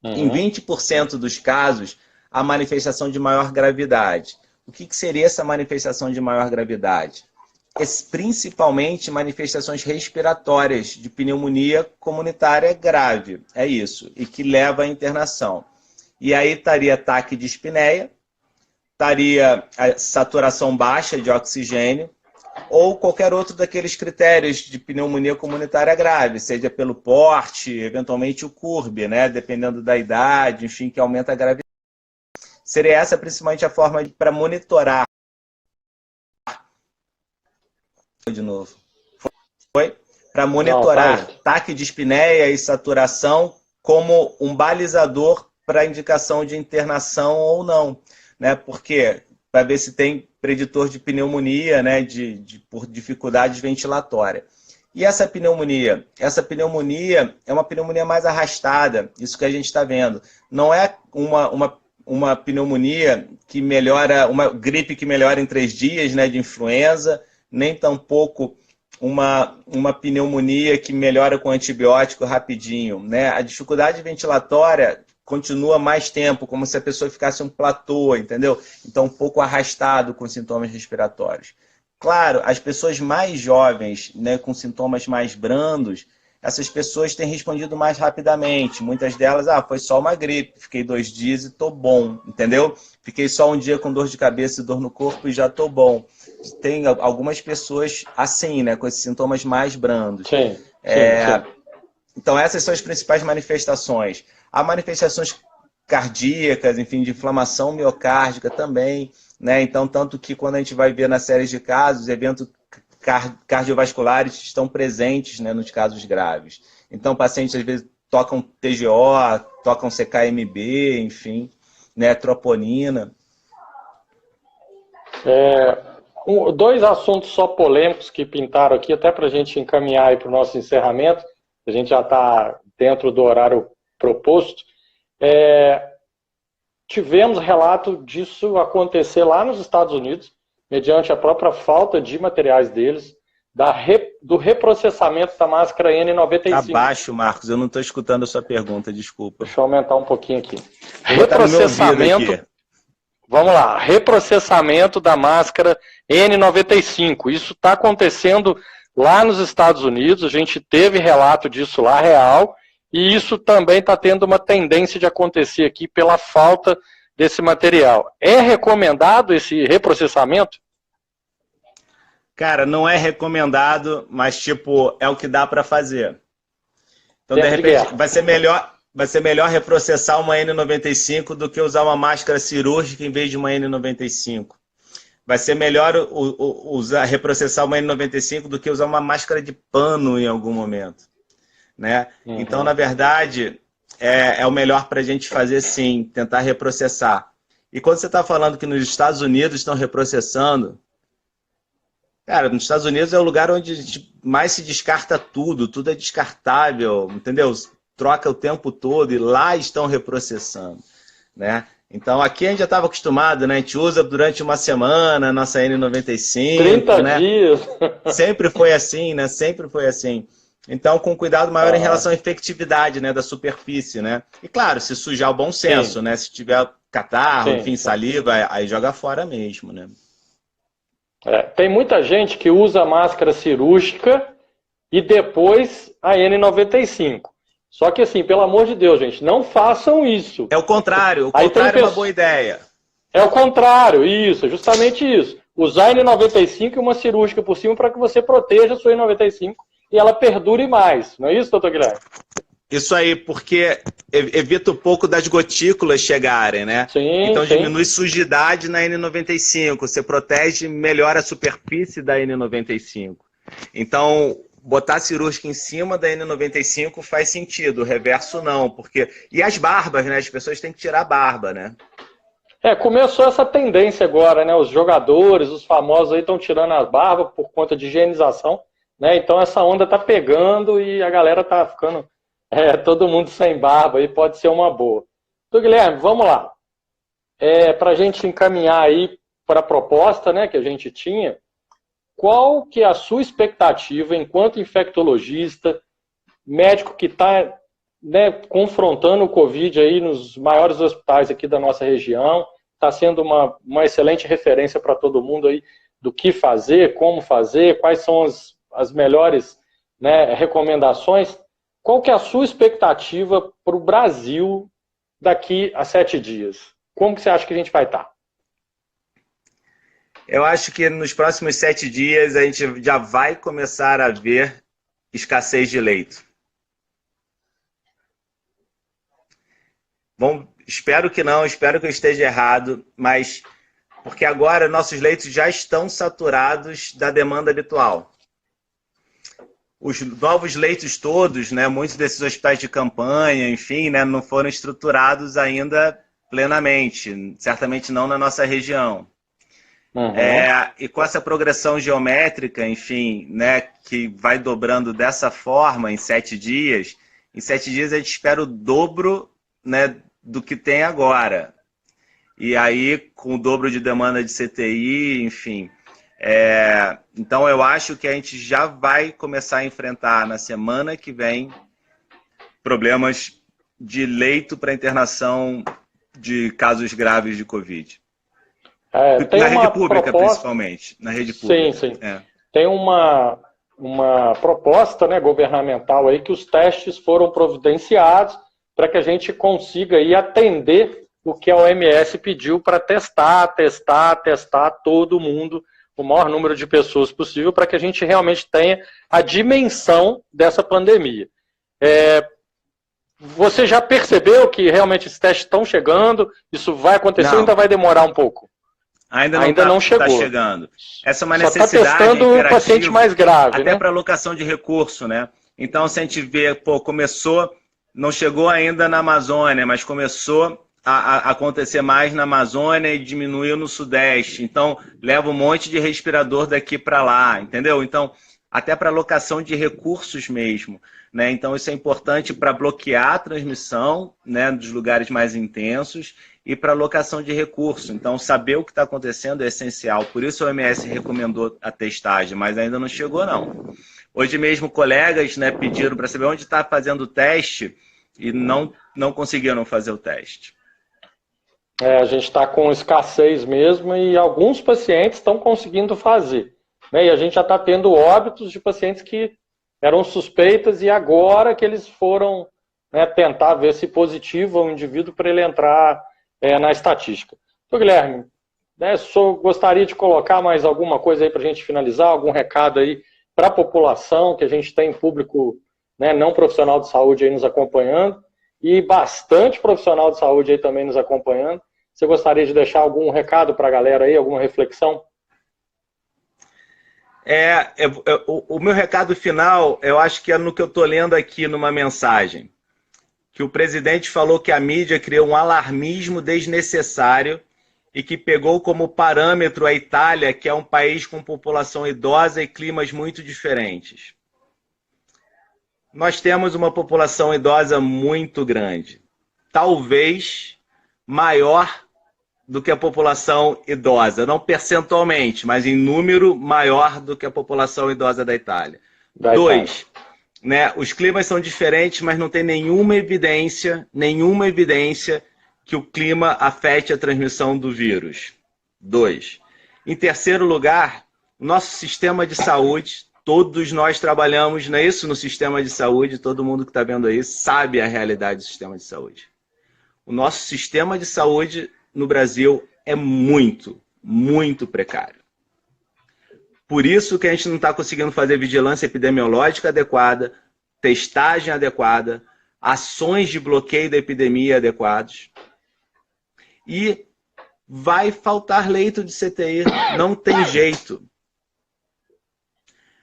Em 20% dos casos, há manifestação de maior gravidade. O que seria essa manifestação de maior gravidade? Principalmente manifestações respiratórias de pneumonia comunitária grave, é isso, e que leva à internação. E aí estaria ataque de espineia, estaria a saturação baixa de oxigênio, ou qualquer outro daqueles critérios de pneumonia comunitária grave, seja pelo porte, eventualmente o CURB, né, dependendo da idade, enfim, que aumenta a gravidade. Seria essa principalmente a forma para monitorar. De novo. Foi? Para monitorar ataque de espineia e saturação como um balizador para a indicação de internação ou não, né? Porque para ver se tem preditor de pneumonia, né? Por dificuldade ventilatória. E essa pneumonia? Essa pneumonia é uma pneumonia mais arrastada, isso que a gente está vendo. Não é uma pneumonia que melhora, uma gripe que melhora em 3 dias, né? De influenza, nem tampouco uma pneumonia que melhora com antibiótico rapidinho, né? A dificuldade ventilatória continua mais tempo, como se a pessoa ficasse um platô, entendeu? Então, um pouco arrastado com sintomas respiratórios. Claro, as pessoas mais jovens, né, com sintomas mais brandos, essas pessoas têm respondido mais rapidamente. Muitas delas, foi só uma gripe, fiquei 2 dias e tô bom, entendeu? Fiquei só um dia com dor de cabeça e dor no corpo e já tô bom. Tem algumas pessoas assim, né, com esses sintomas mais brandos. Sim. Então, essas são as principais manifestações. Há manifestações cardíacas, enfim, de inflamação miocárdica também, né? Então, tanto que quando a gente vai ver na série de casos, eventos cardiovasculares estão presentes, né, nos casos graves. Então, pacientes às vezes tocam TGO, tocam CKMB, enfim, né, troponina. 2 assuntos só polêmicos que pintaram aqui, até para a gente encaminhar para o nosso encerramento, a gente já está dentro do horário proposto. Tivemos relato disso acontecer lá nos Estados Unidos, mediante a própria falta de materiais deles, do reprocessamento da máscara N95. Tá baixo, Marcos, eu não estou escutando a sua pergunta, desculpa. Deixa eu aumentar um pouquinho aqui. Reprocessamento... Vamos lá, reprocessamento da máscara N95. Isso está acontecendo lá nos Estados Unidos, a gente teve relato disso lá, real, e isso também está tendo uma tendência de acontecer aqui pela falta desse material. É recomendado esse reprocessamento? Cara, não é recomendado, mas tipo, é o que dá para fazer. Então, de repente, vai ser melhor reprocessar uma N95 do que usar uma máscara cirúrgica em vez de uma N95. Vai ser melhor reprocessar uma N95 do que usar uma máscara de pano em algum momento, né? Então, na verdade, é o melhor para a gente fazer, sim, tentar reprocessar. E quando você está falando que nos Estados Unidos estão reprocessando, cara, nos Estados Unidos é o lugar onde mais se descarta tudo é descartável, entendeu? Troca o tempo todo e lá estão reprocessando, né? Então, aqui a gente já estava acostumado, né? A gente usa durante uma semana a nossa N95. 30 né? dias. Sempre foi assim, né? Sempre foi assim. Então, com cuidado maior em relação à efetividade, né, da superfície, né? E claro, se sujar o bom senso, né? Se tiver catarro, enfim, saliva, aí joga fora mesmo, né? Tem muita gente que usa máscara cirúrgica e depois a N95. Só que assim, pelo amor de Deus, gente, não façam isso. É o contrário é uma boa ideia. É o contrário, isso, justamente isso. Usar a N95 e uma cirúrgica por cima para que você proteja a sua N95 e ela perdure mais. Não é isso, doutor Guilherme? Isso aí, porque evita um pouco das gotículas chegarem, né? Sim, então sim. diminui sujidade na N95, você protege melhor a superfície da N95. Então, botar a cirúrgica em cima da N95 faz sentido, o reverso não, porque... E as barbas, né? As pessoas têm que tirar a barba, né? Começou essa tendência agora, né? Os jogadores, os famosos aí estão tirando as barbas por conta de higienização, né? Então essa onda tá pegando e a galera tá ficando todo mundo sem barba aí, pode ser uma boa. Então, Guilherme, vamos lá. Para a gente encaminhar aí para a proposta, né, que a gente tinha, qual que é a sua expectativa enquanto infectologista, médico que está, né, confrontando o Covid aí nos maiores hospitais aqui da nossa região, está sendo uma excelente referência para todo mundo aí do que fazer, como fazer, quais são as melhores, né, recomendações. Qual que é a sua expectativa para o Brasil daqui a 7 dias? Como que você acha que a gente vai estar? Eu acho que nos próximos 7 dias a gente já vai começar a ver escassez de leito. Bom, espero que não, espero que eu esteja errado, mas porque agora nossos leitos já estão saturados da demanda habitual. Os novos leitos todos, né, muitos desses hospitais de campanha, enfim, né, não foram estruturados ainda plenamente, certamente não na nossa região. Uhum. E com essa progressão geométrica, enfim, né, que vai dobrando dessa forma em 7 dias, em 7 dias a gente espera o dobro, né, do que tem agora. E aí, com o dobro de demanda de CTI, enfim... então eu acho que a gente já vai começar a enfrentar na semana que vem problemas de leito para internação de casos graves de Covid. Na rede pública, principalmente. Na rede pública. Sim. Tem uma proposta, né, governamental aí que os testes foram providenciados para que a gente consiga aí atender o que a OMS pediu para testar todo mundo, o maior número de pessoas possível, para que a gente realmente tenha a dimensão dessa pandemia. Você já percebeu que realmente esses testes estão chegando? Isso vai acontecer ou ainda vai demorar um pouco? Ainda não chegou. Tá chegando. Essa é uma necessidade só está testando o paciente mais grave, até né? para alocação de recurso, né? Então, se a gente vê, começou, não chegou ainda na Amazônia, mas começou a acontecer mais na Amazônia e diminuiu no Sudeste. Então, leva um monte de respirador daqui para lá, entendeu? Então, até para alocação de recursos mesmo, né? Então, isso é importante para bloquear a transmissão, né, dos lugares mais intensos e para alocação de recursos. Então, saber o que está acontecendo é essencial. Por isso, a OMS recomendou a testagem, mas ainda não chegou, não. Hoje mesmo, colegas, né, pediram para saber onde está fazendo o teste e não conseguiram fazer o teste. A gente está com escassez mesmo e alguns pacientes estão conseguindo fazer, né? E a gente já está tendo óbitos de pacientes que eram suspeitas e agora que eles foram, né, tentar ver se positiva o indivíduo para ele entrar na estatística. Então, Guilherme, né, só gostaria de colocar mais alguma coisa aí para a gente finalizar, algum recado aí para a população, que a gente tem público, né, não profissional de saúde aí nos acompanhando, e bastante profissional de saúde aí também nos acompanhando. Você gostaria de deixar algum recado para a galera aí, alguma reflexão? O meu recado final, eu acho que é no que eu estou lendo aqui numa mensagem, que o presidente falou que a mídia criou um alarmismo desnecessário e que pegou como parâmetro a Itália, que é um país com população idosa e climas muito diferentes. Nós temos uma população idosa muito grande, talvez maior do que a população idosa, não percentualmente, mas em número maior do que a população idosa da Itália. 2, né, os climas são diferentes, mas não tem nenhuma evidência que o clima afete a transmissão do vírus. 2. Em terceiro lugar, o nosso sistema de saúde Todos nós trabalhamos, não é isso, no sistema de saúde, todo mundo que está vendo aí sabe a realidade do sistema de saúde. O nosso sistema de saúde no Brasil é muito, muito precário. Por isso que a gente não está conseguindo fazer vigilância epidemiológica adequada, testagem adequada, ações de bloqueio da epidemia adequados. E vai faltar leito de CTI, não tem jeito.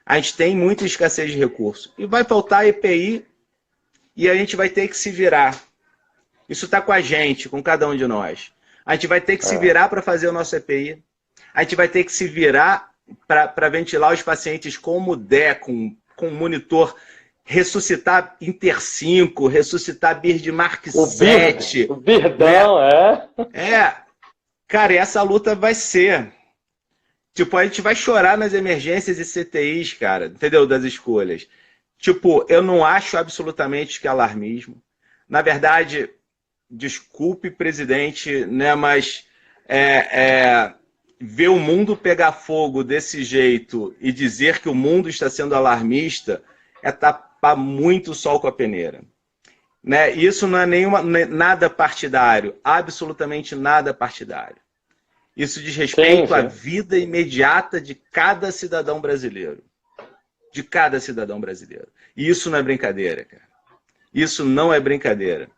A gente tem muita escassez de recursos. E vai faltar EPI e a gente vai ter que se virar. Isso está com a gente, com cada um de nós. A gente vai ter que se virar para fazer o nosso EPI. A gente vai ter que se virar para ventilar os pacientes como der, com monitor, ressuscitar Inter 5, ressuscitar Birdmark 7. O Birdão, né? Cara, essa luta vai ser. Tipo, a gente vai chorar nas emergências e CTIs, cara, entendeu? Das escolhas. Tipo, eu não acho absolutamente que é alarmismo. Na verdade, desculpe, presidente, né, mas ver o mundo pegar fogo desse jeito e dizer que o mundo está sendo alarmista é tapar muito o sol com a peneira. Né? Isso não é nada partidário, absolutamente nada partidário. Isso diz respeito à vida imediata de cada cidadão brasileiro. De cada cidadão brasileiro. E isso não é brincadeira, cara. Isso não é brincadeira.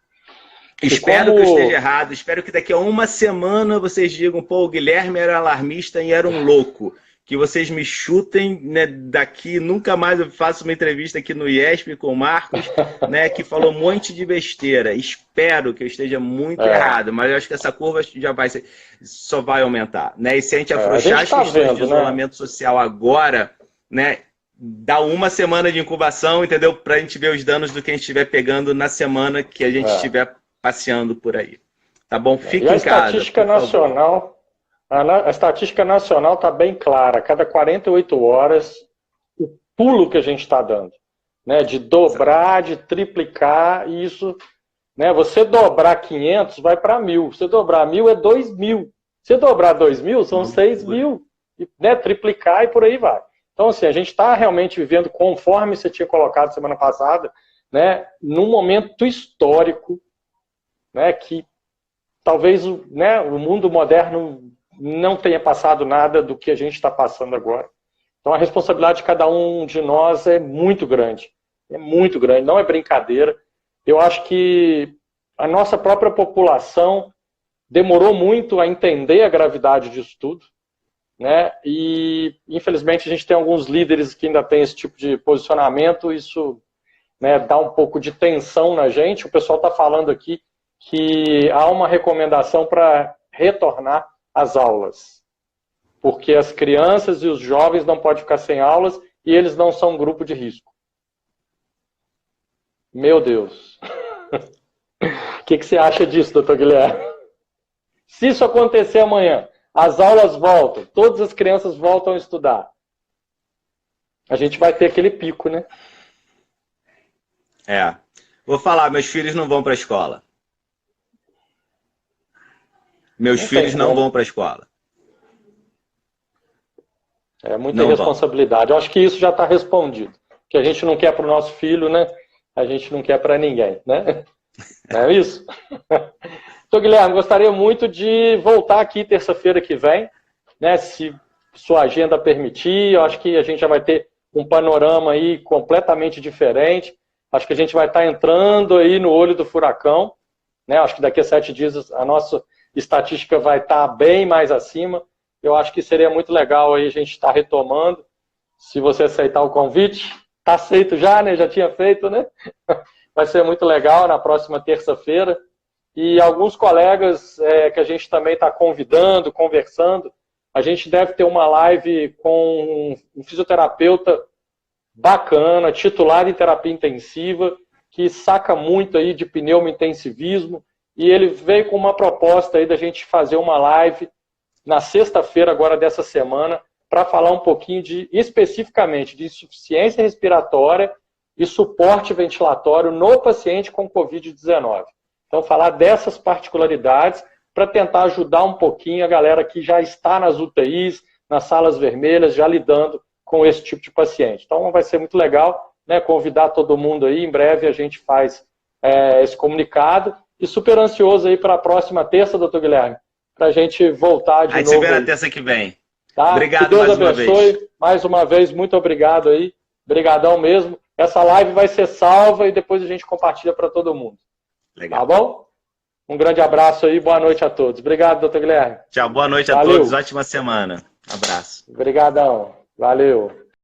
Espero que eu esteja errado, espero que daqui a uma semana vocês digam, pô, o Guilherme era alarmista e era um louco. Que vocês me chutem, né, daqui, nunca mais eu faço uma entrevista aqui no IESP com o Marcos, né, que falou um monte de besteira. Espero que eu esteja muito errado, mas eu acho que essa curva só vai aumentar. Né? E se a gente afrouxar as questões de isolamento social agora, né, dá uma semana de incubação, entendeu? Para a gente ver os danos do que a gente estiver pegando na semana que a gente estiver passeando por aí. Tá bom? Fique em casa. A estatística nacional está bem clara. A cada 48 horas, o pulo que a gente está dando. Né, de dobrar, de triplicar, e isso... Né, você dobrar 500, vai para 1.000. Você dobrar 1.000 é 2.000. Você dobrar 2.000, são 6.000. Né, triplicar e por aí vai. Então, assim, a gente está realmente vivendo, conforme você tinha colocado semana passada, né, num momento histórico, né, que talvez né, o mundo moderno não tenha passado nada do que a gente está passando agora. Então a responsabilidade de cada um de nós é muito grande, não é brincadeira. Eu acho que a nossa própria população demorou muito a entender a gravidade disso tudo, né? E infelizmente a gente tem alguns líderes que ainda têm esse tipo de posicionamento, isso, né, dá um pouco de tensão na gente. O pessoal está falando aqui que há uma recomendação para retornar às aulas, porque as crianças e os jovens não podem ficar sem aulas e eles não são um grupo de risco. Meu Deus. O que você acha disso, doutor Guilherme? Se isso acontecer amanhã, as aulas voltam, todas as crianças voltam a estudar, a gente vai ter aquele pico, né? Vou falar, meus filhos não vão para a escola. Meus filhos não vão para a escola. É muita responsabilidade. Eu acho que isso já está respondido. O que a gente não quer para o nosso filho, né? A gente não quer para ninguém, né? Não é isso? Então, Guilherme, gostaria muito de voltar aqui terça-feira que vem, né? Se sua agenda permitir, eu acho que a gente já vai ter um panorama aí completamente diferente. Acho que a gente vai estar entrando aí no olho do furacão, né? Acho que daqui a 7 dias a nossa estatística vai estar bem mais acima. Eu acho que seria muito legal aí a gente estar retomando. Se você aceitar o convite, está aceito já, né? Já tinha feito, né? Vai ser muito legal na próxima terça-feira. E alguns colegas que a gente também está convidando, conversando. A gente deve ter uma live com um fisioterapeuta bacana, titular em terapia intensiva, que saca muito aí de pneumointensivismo. E ele veio com uma proposta aí da gente fazer uma live na sexta-feira agora dessa semana para falar um pouquinho especificamente de insuficiência respiratória e suporte ventilatório no paciente com Covid-19. Então falar dessas particularidades para tentar ajudar um pouquinho a galera que já está nas UTIs, nas salas vermelhas, já lidando com esse tipo de paciente. Então vai ser muito legal, né, convidar todo mundo aí, em breve a gente faz esse comunicado, e super ansioso aí para a próxima terça, doutor Guilherme, para a gente voltar de novo. A gente se vê na terça que vem. Tá? Obrigado, que Deus mais abençoe. uma vez. Mais uma vez, muito obrigado aí. Obrigadão mesmo. Essa live vai ser salva e depois a gente compartilha para todo mundo. Legal. Tá bom? Um grande abraço aí, boa noite a todos. Obrigado, doutor Guilherme. Tchau, boa noite a Valeu. todos. Ótima semana. Abraço. Obrigadão. Valeu.